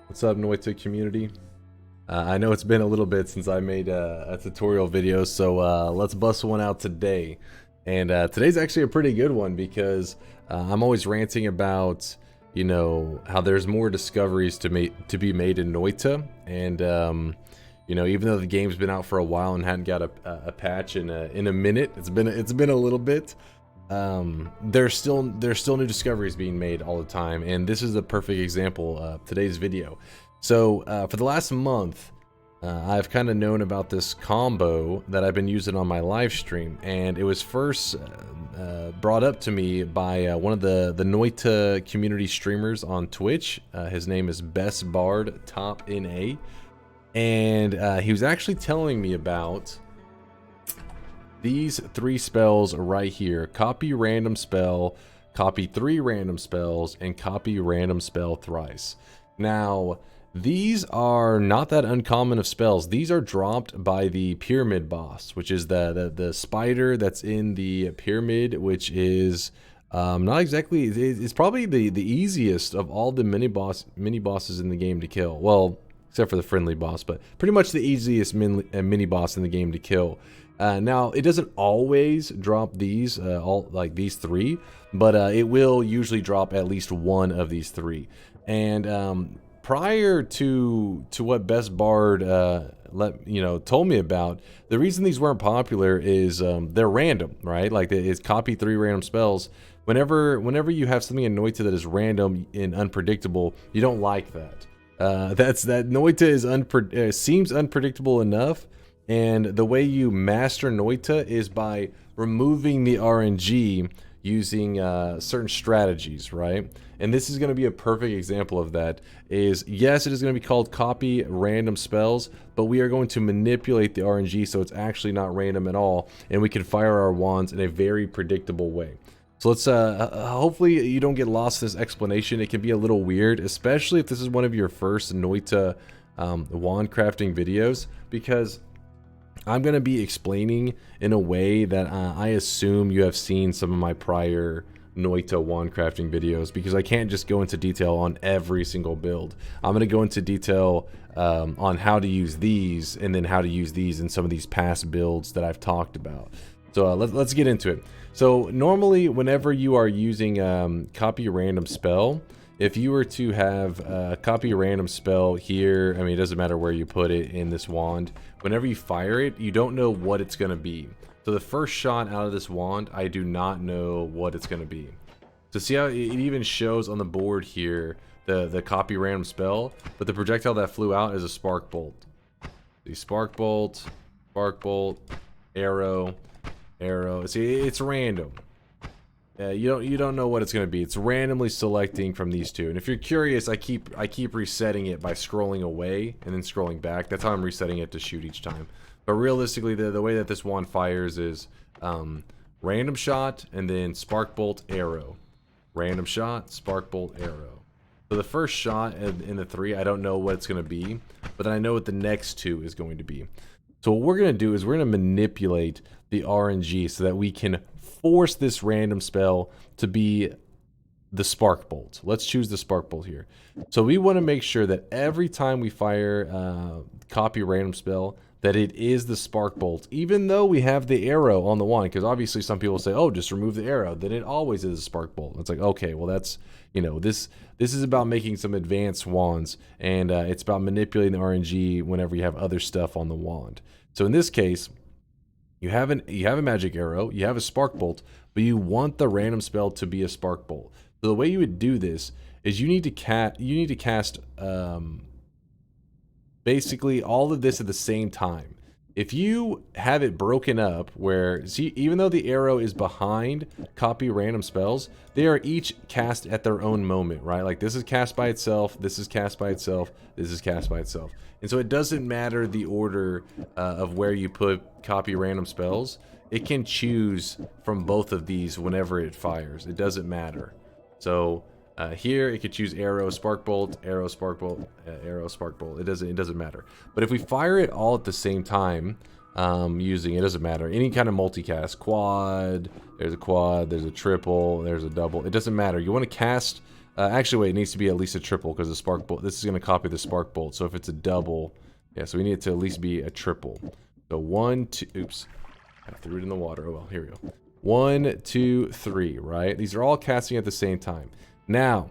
What's up, Noita community? I know it's been a little bit since I made a tutorial video, so let's bust one out today. And today's actually a pretty good one because I'm always ranting about, you know, how there's more discoveries to be made in Noita, and you know, even though the game's been out for a while and hadn't got a patch in a minute, it's been a little bit. There's still new discoveries being made all the time, and this is a perfect example of today's video. So for the last month, I've kind of known about this combo that I've been using on my live stream, and it was first brought up to me by one of the Noita community streamers on Twitch. His name is Best Bard Top NA, and he was actually telling me about these three spells right here: copy random spell, copy 3 random spells, and copy random spell thrice. Now, these are not that uncommon of spells. These are dropped by the pyramid boss, which is the spider that's in the pyramid, which is not exactly, it's probably the easiest of all the mini bosses in the game to kill. Well, except for the friendly boss, but pretty much the easiest mini boss in the game to kill. Now, it doesn't always drop these, all like these 3, but it will usually drop at least one of these 3. And prior to what Best Bard told me about, the reason these weren't popular is they're random, right? Like, it's copy 3 random spells. Whenever you have something in Noita that is random and unpredictable, you don't like that. That Noita is seems unpredictable enough. And the way you master Noita is by removing the RNG using certain strategies, right? And this is going to be a perfect example of that. Is, yes, it is going to be called copy random spells, but we are going to manipulate the RNG so it's actually not random at all, and we can fire our wands in a very predictable way. So let's hopefully you don't get lost in this explanation. It can be a little weird, especially if this is one of your first Noita wand crafting videos, because I'm going to be explaining in a way that I assume you have seen some of my prior Noita wand crafting videos, because I can't just go into detail on every single build. I'm going to go into detail on how to use these, and then how to use these in some of these past builds that I've talked about. So let's get into it. So normally, whenever you are using copy random spell, if you were to have a copy random spell here, I mean, it doesn't matter where you put it in this wand. Whenever you fire it, you don't know what it's going to be. So the first shot out of this wand, I do not know what it's going to be. So see how it even shows on the board here the copy random spell, but the projectile that flew out is a spark bolt. The spark bolt, arrow, arrow. See, it's random. You don't know what it's going to be. It's randomly selecting from these two. And if you're curious, I keep resetting it by scrolling away and then scrolling back. That's how I'm resetting it to shoot each time. But realistically, the way that this wand fires is random shot and then spark bolt, arrow. Random shot, spark bolt, arrow. So the first shot in the 3, I don't know what it's going to be, but I know what the next 2 is going to be. So what we're going to do is we're going to manipulate the RNG so that we can force this random spell to be the spark bolt. Let's choose the spark bolt here. So we want to make sure that every time we fire copy random spell, that it is the spark bolt, even though we have the arrow on the wand. Because obviously some people say, oh, just remove the arrow. Then it always is a spark bolt. It's like, okay, well, that's, you know, this is about making some advanced wands, and it's about manipulating the RNG whenever you have other stuff on the wand. So in this case, you have a magic arrow, you have a spark bolt, but you want the random spell to be a spark bolt. So the way you would do this is you need to cast basically all of this at the same time. If you have it broken up where, see, even though the arrow is behind copy random spells, they are each cast at their own moment, right? Like, this is cast by itself, this is cast by itself, this is cast by itself. And so it doesn't matter the order of where you put copy random spells. It can choose from both of these whenever it fires. It doesn't matter. So here it could choose arrow, spark bolt, arrow, spark bolt, arrow, spark bolt. It doesn't matter. But if we fire it all at the same time, using, it doesn't matter, any kind of multicast, quad, there's a triple, there's a double. It doesn't matter. You want to cast Actually, wait, it needs to be at least a triple because the spark bolt. This is going to copy the spark bolt. So if it's a double, yeah. So we need it to at least be a triple. So 1, 2. Oops, I threw it in the water. Oh well, here we go. 1, 2, 3. Right. These are all casting at the same time. Now,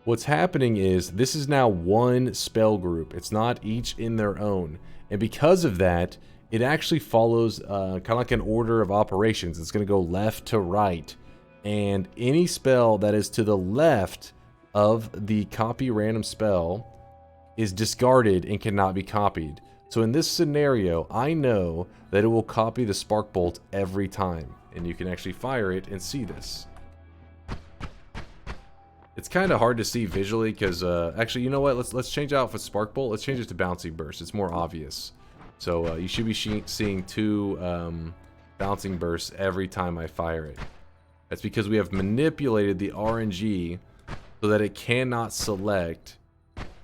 what's happening is this is now one spell group. It's not each in their own, and because of that, it actually follows kind of like an order of operations. It's going to go left to right. And any spell that is to the left of the copy random spell is discarded and cannot be copied. So in this scenario, I know that it will copy the spark bolt every time. And you can actually fire it and see this. It's kind of hard to see visually because, actually, you know what? Let's change out for spark bolt. Let's change it to bouncing burst. It's more obvious. So you should be seeing 2 bouncing bursts every time I fire it. That's because we have manipulated the RNG so that it cannot select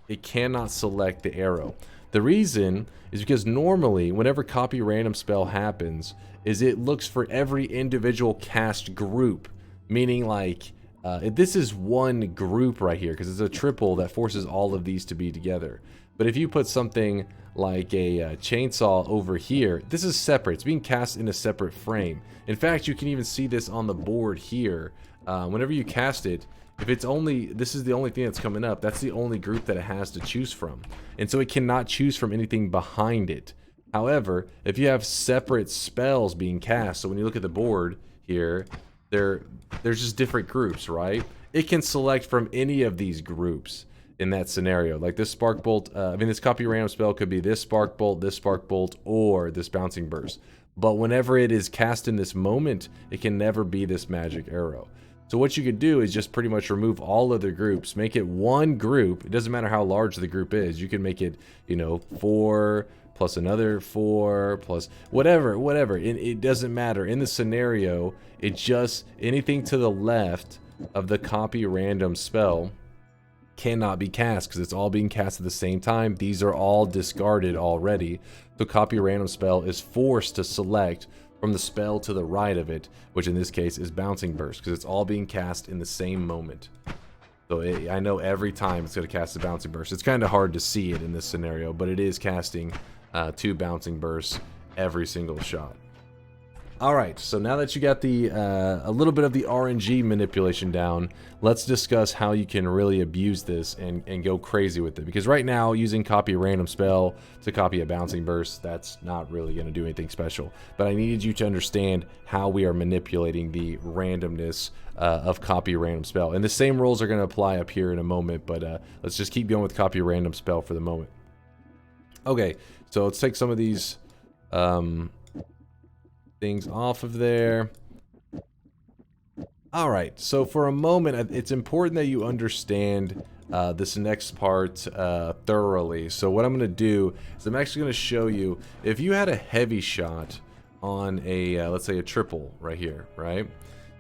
the arrow. The reason is because normally whenever copy random spell happens is it looks for every individual cast group, meaning like this is one group right here because it's a triple that forces all of these to be together. But if you put something like a chainsaw over here, this is separate. It's being cast in a separate frame. In fact, you can even see this on the board here. Whenever you cast it, if it's only, this is the only thing that's coming up, that's the only group that it has to choose from. And so it cannot choose from anything behind it. However, if you have separate spells being cast, so when you look at the board here, there's just different groups, right? It can select from any of these groups in that scenario. Like this spark bolt, this copy random spell could be this spark bolt, or this bouncing burst. But whenever it is cast in this moment, it can never be this magic arrow. So what you could do is just pretty much remove all other groups, make it one group. It doesn't matter how large the group is. You can make it, 4 plus another 4 plus whatever. It doesn't matter. In the scenario, it just, anything to the left of the copy random spell cannot be cast because it's all being cast at the same time. These are all discarded already. So copy random spell is forced to select from the spell to the right of it, which in this case is bouncing burst because it's all being cast in the same moment. So I know every time it's going to cast a bouncing burst. It's kind of hard to see it in this scenario, but it is casting 2 bouncing bursts every single shot. Alright, so now that you got the a little bit of the RNG manipulation down, let's discuss how you can really abuse this and go crazy with it. Because right now, using copy a random spell to copy a bouncing burst, that's not really going to do anything special. But I needed you to understand how we are manipulating the randomness of copy a random spell. And the same rules are going to apply up here in a moment, but let's just keep going with copy a random spell for the moment. Okay, so let's take some of these things off of there. Alright, so for a moment, it's important that you understand this next part thoroughly. So what I'm going to do is I'm actually going to show you, if you had a heavy shot on a, let's say a triple right here, right?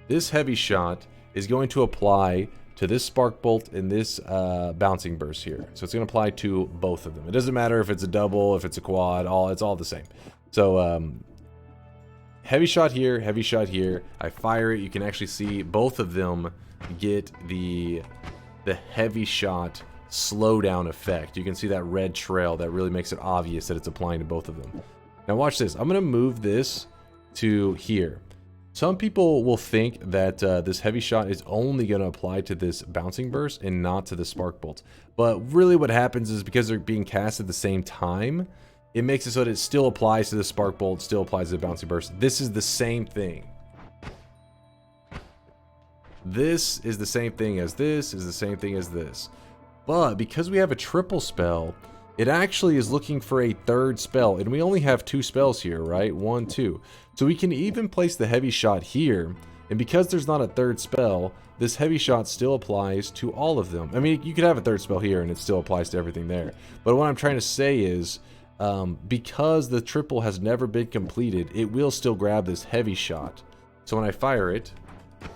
This heavy shot is going to apply to this spark bolt and this bouncing burst here. So it's going to apply to both of them. It doesn't matter if it's a double, if it's a quad, it's all the same. So, heavy shot here, I fire it, you can actually see both of them get the heavy shot slowdown effect. You can see that red trail that really makes it obvious that it's applying to both of them. Now watch this, I'm going to move this to here. Some people will think that this heavy shot is only going to apply to this bouncing burst and not to the spark bolt. But really what happens is because they're being cast at the same time, it makes it so that it still applies to the spark bolt, still applies to the bouncing burst. This is the same thing. This is the same thing as this, is the same thing as this. But because we have a triple spell, it actually is looking for a third spell. And we only have 2 spells here, right? 1, 2. So we can even place the heavy shot here. And because there's not a third spell, this heavy shot still applies to all of them. I mean, you could have a third spell here and it still applies to everything there. But what I'm trying to say is, because the triple has never been completed, it will still grab this heavy shot. So when I fire it, it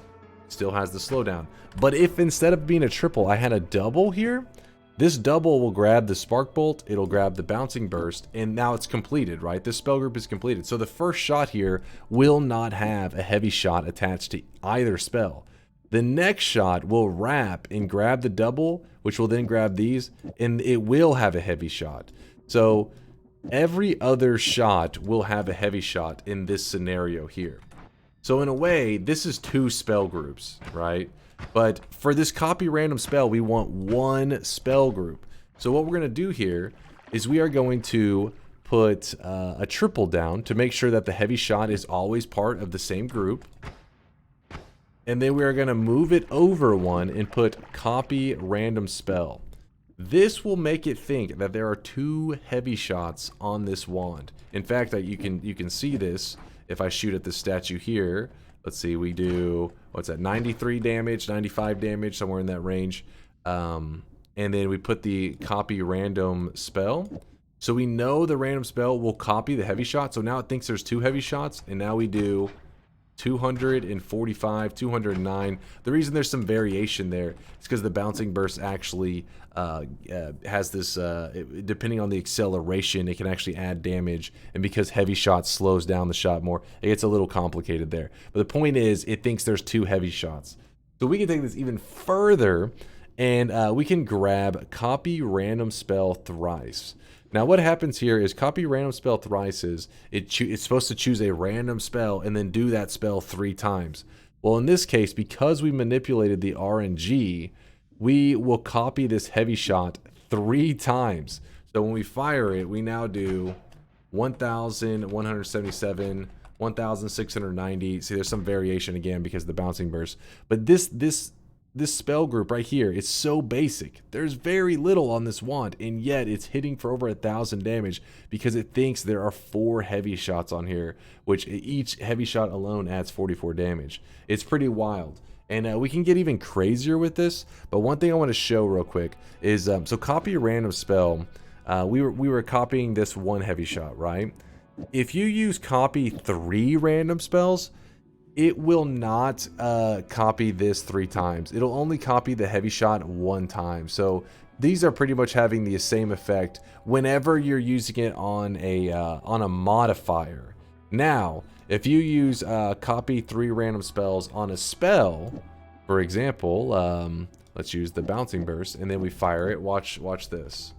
still has the slowdown. But if instead of being a triple, I had a double here, this double will grab the spark bolt, it'll grab the bouncing burst, and now it's completed, right? This spell group is completed. So the first shot here will not have a heavy shot attached to either spell. the next shot will wrap and grab the double, which will then grab these, and it will have a heavy shot. So every other shot will have a heavy shot in this scenario here. So in a way, this is 2 spell groups, right? But for this copy random spell, we want 1 spell group. So what we're going to do here is we are going to put a triple down to make sure that the heavy shot is always part of the same group. And then we are going to move it over 1 and put copy random spell. This will make it think that there are 2 heavy shots on this wand. In fact, you can see this if I shoot at this statue here. Let's see, we do, what's that, 93 damage, 95 damage, somewhere in that range. And then we put the copy random spell. So we know the random spell will copy the heavy shot. So now it thinks there's 2 heavy shots, and now we do 245, 209. The reason there's some variation there is because the bouncing burst actually has this, depending on the acceleration, it can actually add damage. And because heavy shot slows down the shot more, it gets a little complicated there. But the point is, it thinks there's 2 heavy shots. So we can take this even further, and we can grab copy random spell thrice. Now what happens here is copy random spell thrice is it's supposed to choose a random spell and then do that spell 3 times. Well, in this case, because we manipulated the RNG, we will copy this heavy shot 3 times. So when we fire it, we now do 1,177, 1,690. See, there's some variation again because of the bouncing burst. But this spell group right here is so basic. There's very little on this wand, and yet it's hitting for over 1,000 damage because it thinks there are 4 heavy shots on here, which each heavy shot alone adds 44 damage. It's pretty wild. And we can get even crazier with this, but one thing I want to show real quick is, so copy random spell, we were copying this 1 heavy shot, right? If you use copy 3 random spells, it will not copy this 3 times. It'll only copy the heavy shot 1 time. So these are pretty much having the same effect whenever you're using it on a modifier. Now, if you use copy 3 random spells on a spell, for example, let's use the bouncing burst, and then we fire it. Watch this.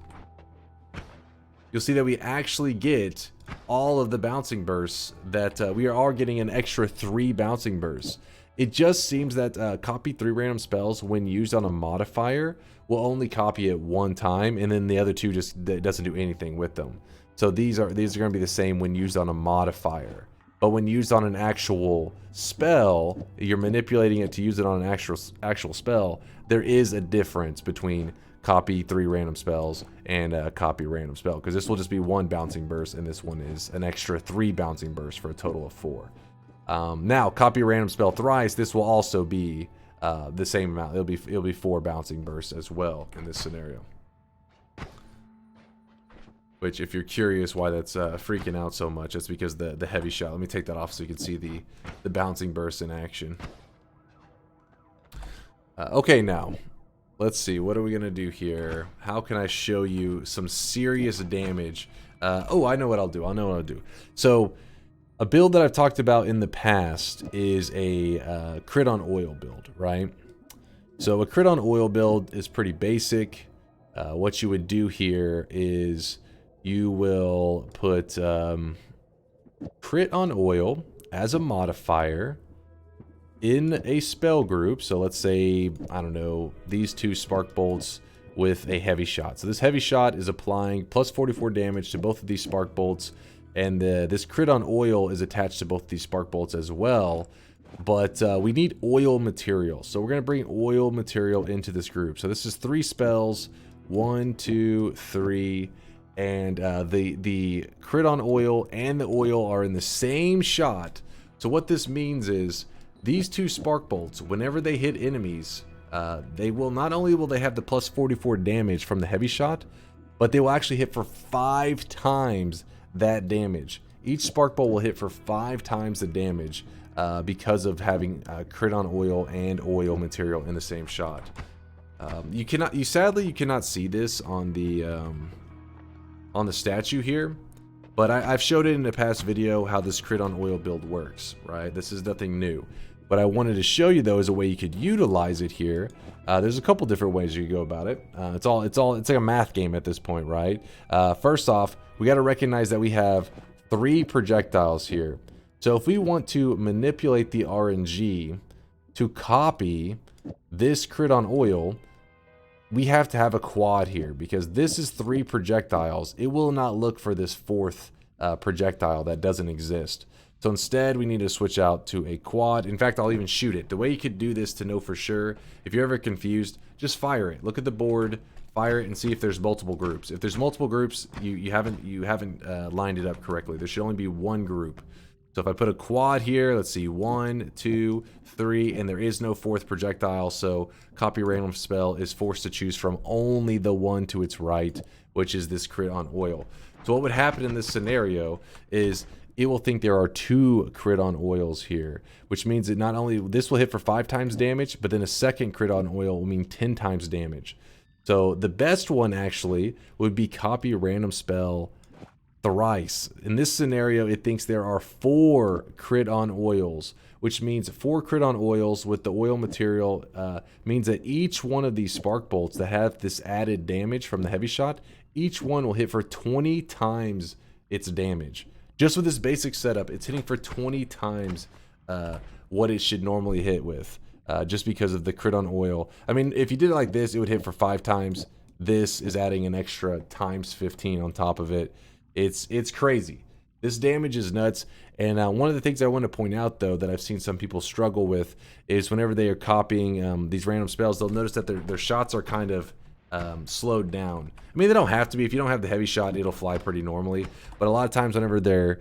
You'll see that we actually get all of the bouncing bursts, that we are getting an extra 3 bouncing bursts. It just seems that copy 3 random spells when used on a modifier will only copy it 1 time, and then the other 2 just doesn't do anything with them. So these are going to be the same when used on a modifier. But when used on an actual spell, you're manipulating it to use it on an actual spell, there is a difference between copy 3 random spells and copy random spell, because this will just be 1 bouncing burst, and this one is an extra 3 bouncing bursts for a total of 4. Now, copy random spell thrice, this will also be the same amount. It'll be 4 bouncing bursts as well in this scenario. Which, if you're curious why that's freaking out so much, it's because the heavy shot. Let me take that off so you can see the bouncing burst in action. Okay, now let's see. What are we gonna do here? How can I show you some serious damage? Oh, I know what I'll do. So, a build that I've talked about in the past is a crit on oil build, right? So a crit on oil build is pretty basic. What you would do here is you will put crit on oil as a modifier in a spell group. So let's say, I don't know, these 2 spark bolts with a heavy shot. So this heavy shot is applying plus 44 damage to both of these spark bolts, and this crit on oil is attached to both these spark bolts as well. But we need oil material, so we're going to bring oil material into this group. So this is 3 spells, 1, 2, 3, and the crit on oil and the oil are in the same shot. So what this means is these 2 spark bolts, whenever they hit enemies, they will not only will they have the plus 44 damage from the heavy shot, but they will actually hit for 5 times that damage. Each spark bolt will hit for 5 times the damage because of having crit on oil and oil material in the same shot. Sadly you cannot see this on the statue here, but I've showed it in a past video how this crit on oil build works, right? This is nothing new. What I wanted to show you though is a way you could utilize it here. There's a couple different ways you could go about it. It's like a math game at this point, right? First off, we got to recognize that we have 3 projectiles here. So if we want to manipulate the RNG to copy this crit on oil, we have to have a quad here, because this is 3 projectiles. It will not look for this 4th projectile that doesn't exist. So instead, we need to switch out to a quad. In fact, I'll even shoot it. The way you could do this to know for sure, if you're ever confused, just fire it. Look at the board, fire it, and see if there's multiple groups. If there's multiple groups, you haven't lined it up correctly. There should only be 1 group. So if I put a quad here, let's see, 1, 2, 3, and there is no 4th projectile, so copy random spell is forced to choose from only the one to its right, which is this crit on oil. So what would happen in this scenario is it will think there are 2 crit on oils here, which means that not only this will hit for 5 times damage, but then a second crit on oil will mean 10 times damage. So the best one actually would be copy random spell thrice. In this scenario, it thinks there are 4 crit on oils, which means 4 crit on oils with the oil material means that each one of these spark bolts that have this added damage from the heavy shot, each one will hit for 20 times its damage. Just with this basic setup, it's hitting for 20 times what it should normally hit with, just because of the crit on oil. I mean, if you did it like this, it would hit for 5 times. This is adding an extra times 15 on top of it. It's crazy. This damage is nuts. And one of the things I want to point out, though, that I've seen some people struggle with is whenever they are copying these random spells, they'll notice that their shots are kind of slowed down. I mean, they don't have to be. If you don't have the heavy shot, it'll fly pretty normally. But a lot of times whenever they're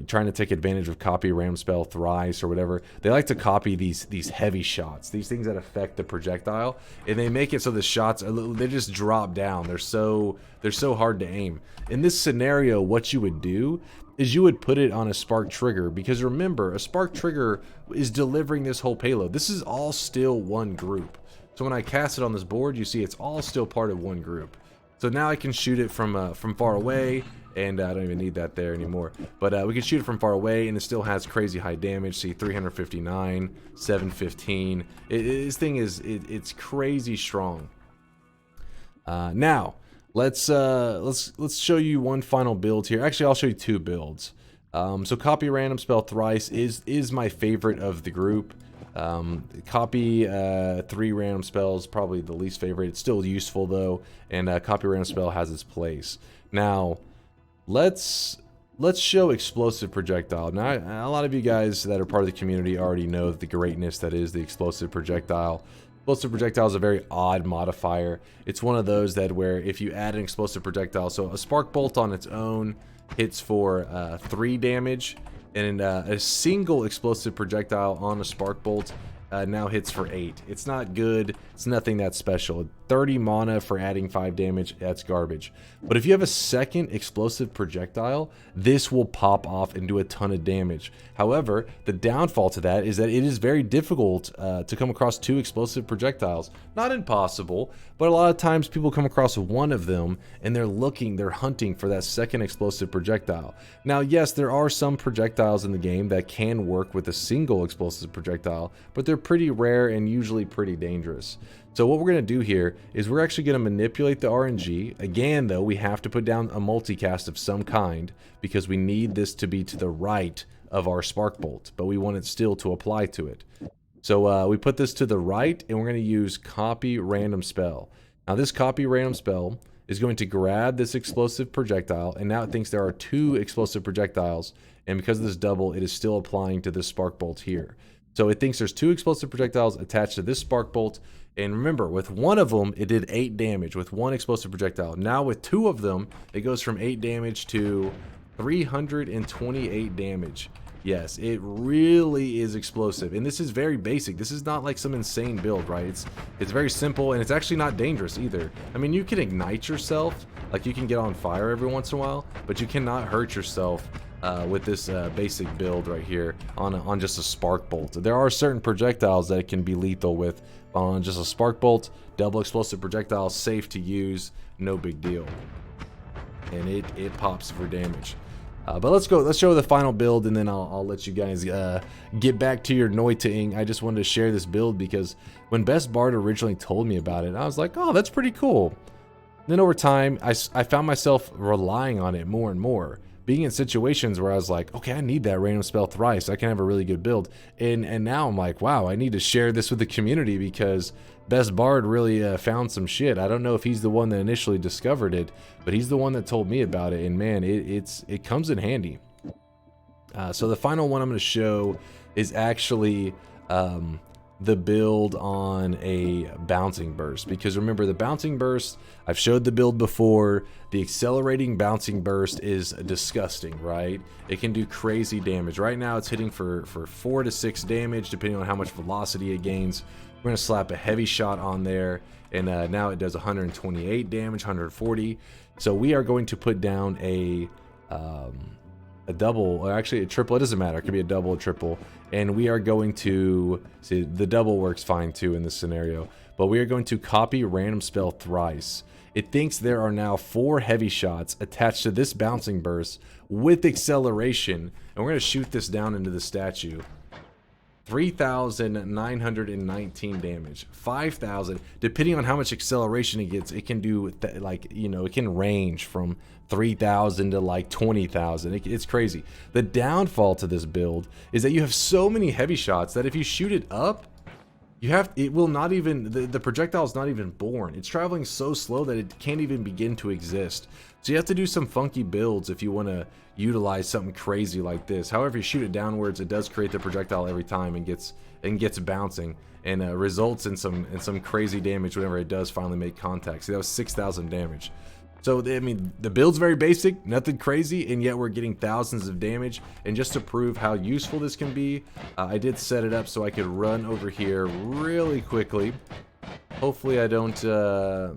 trying to take advantage of copy random spell thrice or whatever, they like to copy these heavy shots, these things that affect the projectile, and they make it so the shots they just drop down. They're so hard to aim. In this scenario, what you would do is you would put it on a spark trigger, because remember, a spark trigger is delivering this whole payload. This is all still one group. So when I cast it on this board, you see it's all still part of one group. So now I can shoot it from far away, and I don't even need that there anymore. But we can shoot it from far away, and it still has crazy high damage. See, 359, 715. This thing it's crazy strong. Now let's show you one final build here. Actually, I'll show you 2 builds. So copy random spell thrice is my favorite of the group. Copy 3 random spells, probably the least favorite. It's still useful though, and copy random spell has its place. Now let's show explosive projectile. Now a lot of you guys that are part of the community already know the greatness that is the explosive projectile. Explosive projectile is a very odd modifier. It's one of those that where if you add an explosive projectile, so a spark bolt on its own hits for 3 damage, and a single explosive projectile on a spark bolt now hits for 8. It's not good. It's nothing that special. 30 mana for adding 5 damage, that's garbage. But if you have a second explosive projectile, this will pop off and do a ton of damage. However, the downfall to that is that it is very difficult to come across 2 explosive projectiles. Not impossible, but a lot of times people come across one of them and they're hunting for that second explosive projectile. Now, yes, there are some projectiles in the game that can work with a single explosive projectile, but they're pretty rare and usually pretty dangerous. So what we're going to do here is we're actually going to manipulate the RNG. Again, though, we have to put down a multicast of some kind because we need this to be to the right of our spark bolt, but we want it still to apply to it. So we put this to the right, and we're going to use copy random spell. Now this copy random spell is going to grab this explosive projectile, and now it thinks there are 2 explosive projectiles, and because of this double, it is still applying to this spark bolt here. So it thinks there's 2 explosive projectiles attached to this spark bolt. And remember, with one of them, it did 8 damage with 1 explosive projectile. Now with 2 of them, it goes from 8 damage to 328 damage. Yes, it really is explosive. And this is very basic. This is not like some insane build, right? It's very simple, and it's actually not dangerous either. I mean, you can ignite yourself. Like, you can get on fire every once in a while, but you cannot hurt yourself with this basic build right here on just a spark bolt. There are certain projectiles that it can be lethal with. On just a spark bolt, double explosive projectile, safe to use, no big deal. And it pops for damage. But let's show the final build, and then I'll let you guys get back to your Noita-ing. I just wanted to share this build because when Best Bard originally told me about it, I was like, oh, that's pretty cool. Then over time, I found myself relying on it more and more. Being in situations where I was like, okay, I need that random spell thrice. I can have a really good build. And now I'm like, wow, I need to share this with the community because Best Bard really found some shit. I don't know if he's the one that initially discovered it, but he's the one that told me about it. And man, it comes in handy. So the final one I'm going to show is actually the build on a bouncing burst, because remember, the bouncing burst, I've showed the build before. The accelerating bouncing burst is disgusting, right? It can do crazy damage. Right now it's hitting for 4 to 6 damage depending on how much velocity it gains. We're going to slap a heavy shot on there, and now it does 128 damage, 140. So we are going to put down a double, or actually a triple. It doesn't matter, it could be a double or triple, and we are going to see the double works fine too in this scenario, but we are going to copy random spell thrice. It thinks there are now 4 heavy shots attached to this bouncing burst with acceleration, and we're going to shoot this down into the statue. 3,919 damage, 5,000, depending on how much acceleration it gets. It can do like, you know, it can range from 3,000 to like 20,000. It's crazy. The downfall to this build is that you have so many heavy shots that if you shoot it up, it will not even, the projectile is not even born. It's traveling so slow that it can't even begin to exist. So you have to do some funky builds if you want to utilize something crazy like this. However, you shoot it downwards, it does create the projectile every time and gets bouncing, and results in some crazy damage whenever it does finally make contact. See, that was 6,000 damage. So, I mean, the build's very basic, nothing crazy, and yet we're getting thousands of damage. And just to prove how useful this can be, I did set it up so I could run over here really quickly. Hopefully I don't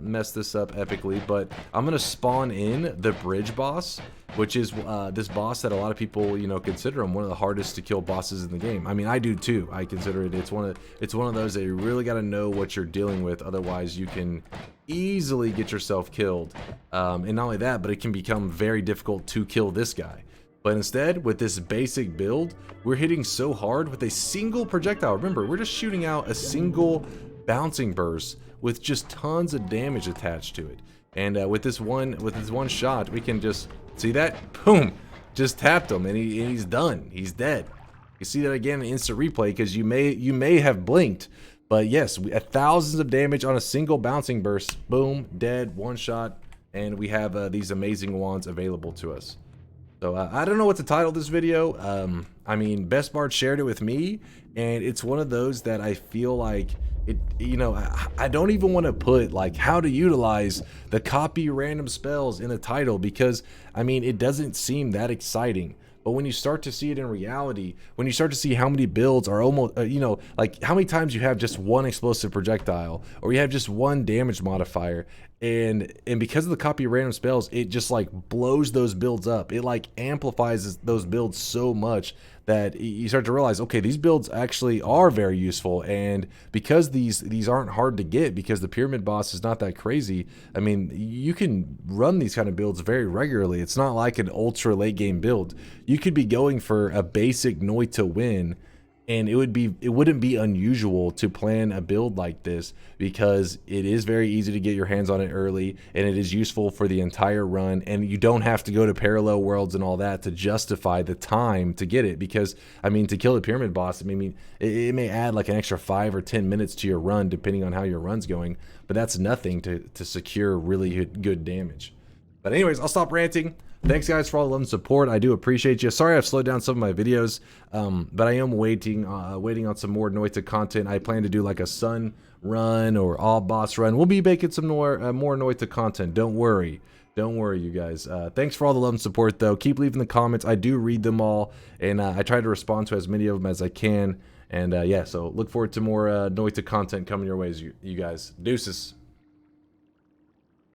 mess this up epically, but I'm going to spawn in the bridge boss, which is this boss that a lot of people, you know, consider him one of the hardest to kill bosses in the game. I mean, I do too. I consider it. It's one of those that you really got to know what you're dealing with, otherwise you can easily get yourself killed. And not only that, but it can become very difficult to kill this guy. But instead, with this basic build, we're hitting so hard with a single projectile. Remember, we're just shooting out a single bouncing burst with just tons of damage attached to it. And with this one shot, we can just see that, boom, just tapped him, and he's done. He's dead. You see that again in instant replay because you may have blinked, but yes, thousands of damage on a single bouncing burst. Boom, dead, one shot, and we have these amazing wands available to us. So I don't know what to title this video. I mean, Best Bard shared it with me, and it's one of those that I feel like it, you know, I don't even want to put like how to utilize the copy random spells in the title, because I mean, it doesn't seem that exciting. But when you start to see it in reality, when you start to see how many builds are almost, you know, like how many times you have just one explosive projectile, or you have just one damage modifier, and because of the copy random spells, it just like blows those builds up. It like amplifies those builds so much that you start to realize, okay, these builds actually are very useful. And because these aren't hard to get, because the pyramid boss is not that crazy, I mean, you can run these kind of builds very regularly. It's not like an ultra late game build. You could be going for a basic Noita win, and it wouldn't be unusual to plan a build like this, because it is very easy to get your hands on it early, and it is useful for the entire run, and you don't have to go to parallel worlds and all that to justify the time to get it. Because I mean, to kill the pyramid boss, I mean, it may add like an extra 5 or 10 minutes to your run depending on how your run's going, but that's nothing to secure really good damage. But anyways, I'll stop ranting. Thanks guys for all the love and support. I do appreciate you. Sorry I've slowed down some of my videos, but I am waiting on some more Noita content. I plan to do like a sun run or all boss run. We'll be making some more Noita content. Don't worry. Don't worry, you guys. Thanks for all the love and support, though. Keep leaving the comments. I do read them all, and I try to respond to as many of them as I can. And yeah, so look forward to more Noita content coming your ways, you guys. Deuces.